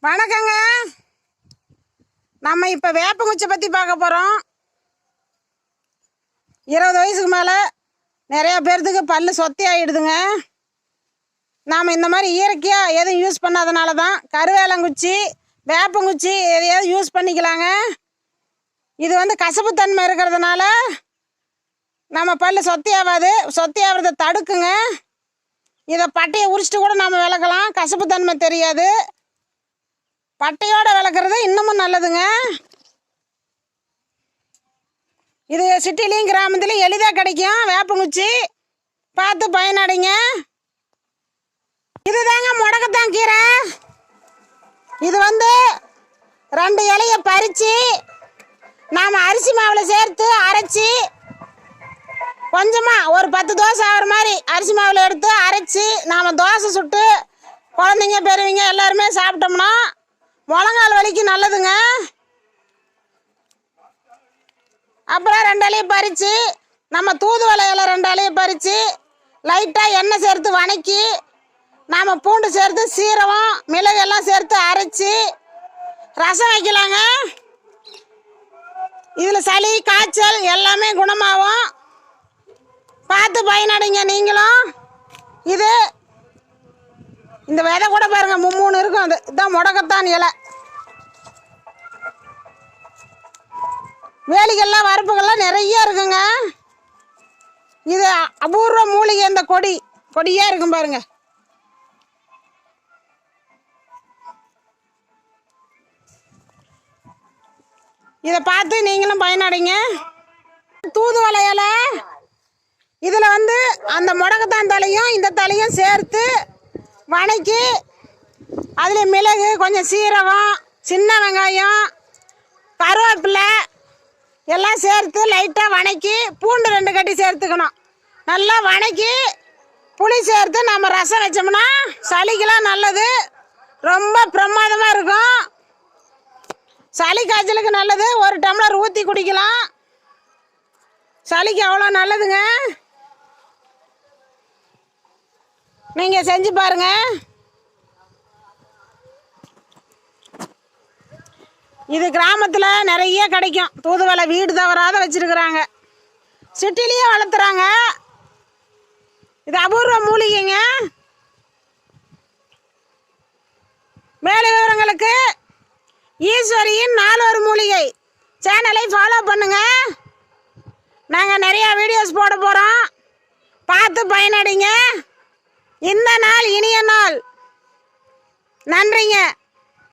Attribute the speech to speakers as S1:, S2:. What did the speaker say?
S1: வணக்கங்க. நம்ம இப்போ வேப்பங்குச்சி பற்றி பார்க்க போகிறோம். 20 வயசுக்கு மேலே நிறையா பேர்த்துக்கு பல்லு சொத்தி ஆகிடுதுங்க. நாம் இந்த மாதிரி இயற்கையாக எதுவும் யூஸ் பண்ணாதனால தான் கருவேலங்குச்சி வேப்பங்குச்சி எதையாவது யூஸ் பண்ணிக்கலாங்க. இது கசப்புத்தன்மை இருக்கிறதுனால நம்ம பல்லு சொத்தி ஆகாது, சொத்தி ஆகிறத தடுக்குங்க. இதை பட்டையை உரிச்சிட்டு கூட நம்ம விளக்கலாம், கசப்புத்தன்மை தெரியாது. பட்டையோடு விளக்குறது இன்னமும் நல்லதுங்க. இது சிட்டிலையும் கிராமத்துலையும் எளிதாக கிடைக்கும். வேப்பங்குச்சி பார்த்து பயனடைங்க. இதுதாங்க முடக்கத்தான் கீரை. இது 2 இலையை பறித்து நாம் அரிசி மாவில் சேர்த்து அரைச்சி கொஞ்சமாக ஒரு 10 தோசை ஆகிற மாதிரி அரிசி மாவில் எடுத்து அரைச்சி நாம் தோசை சுட்டு குழந்தைங்க பெரியவங்க எல்லாருமே சாப்பிட்டோம்னா முழங்கால் வலிக்கு நல்லதுங்க. அப்புறம் 2 இலையை பறித்து நம்ம தூதுவளை இலை 2 இலையை பறித்து லைட்டாக எண்ணெய் சேர்த்து வணக்கி நாம் பூண்டு சேர்த்து சீரகம் மிளகு எல்லாம் சேர்த்து அரைச்சி ரசம் வைக்கலாங்க. இதில் சளி காய்ச்சல் எல்லாமே குணமாகும். பார்த்து பயனடைங்க நீங்களும். இந்த விதை கூட பாருங்க 3 இருக்கும். இதுதான் முடக்கத்தான் இலை. வேலிகள்லாம் வரப்புகள்லாம் நிறைய இருக்குங்க. இது அபூர்வ மூலிகை. இந்த கொடியாக இருக்கும் பாருங்க. இதை பார்த்து நீங்களும் பயனடைங்க. தூதுவளை இலை இதில் அந்த முடக்கத்தான் தலையும் இந்த தலையும் சேர்த்து வணக்கி அதில் மிளகு கொஞ்சம் சீரகம் சின்ன வெங்காயம் கருவேப்பிலை எல்லாம் சேர்த்து லைட்டாக வணக்கி பூண்டு 2 கட்டி சேர்த்துக்கணும். நல்லா வணக்கி புளி சேர்த்து நம்ம ரசம் வச்சோம்னா சளிக்கெல்லாம் நல்லது, ரொம்ப பிரமாதமாக இருக்கும். சளி காய்ச்சலுக்கு நல்லது. 1 டம்ளர் ஊற்றி குடிக்கலாம். சளிக்கு அவ்வளோ நல்லதுங்க. நீங்கள் செஞ்சு பாருங்க. இது கிராமத்தில் நிறைய கிடைக்கும். தூதுவளை வீடு தவறாத வச்சிருக்கிறாங்க, சிட்டிலேயே வளர்த்துறாங்க. இது அபூர்வ மூலிகைங்க. மேலும் விவரங்களுக்கு ஈஸ்வரியின் 4 ஒரு மூலிகை சேனலை ஃபாலோ பண்ணுங்க. நாங்கள் நிறையா வீடியோஸ் போட போகிறோம். பார்த்து பயனடைங்க. இந்த நாள் இனிய நாள். நன்றிங்க.